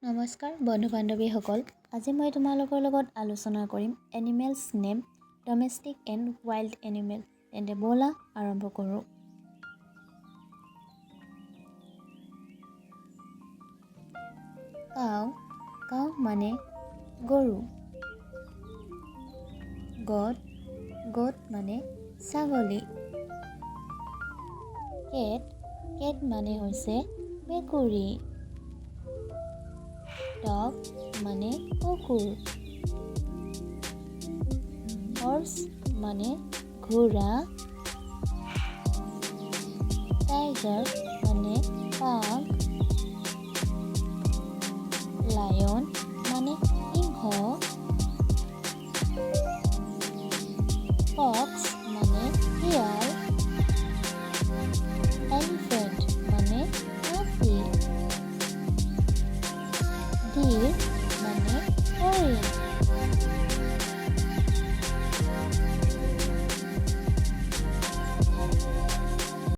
নমস্কাৰ বন্ধু বান্ধৱীসকল, আজি মই তোমালোকৰ লগত আলোচনা কৰিম animals name domestic and wild animal. তেন্তে ব'লা আৰম্ভ কৰোঁ। কাউ কাউ মানে গৰু। গট গট মানে ছাগলী। কেট কেট মানে হৈছে মেকুৰী। ডগ মানে কুকুৰ। হৰ্চ মানে ঘোঁৰা। টাইগাৰ মানে বাঘ। লায়ন মানে সিংহ। ফক্স মানে শিয়াল। এলিফেণ্ট মানে হাতী। ডিৰ মানে হৰিণ।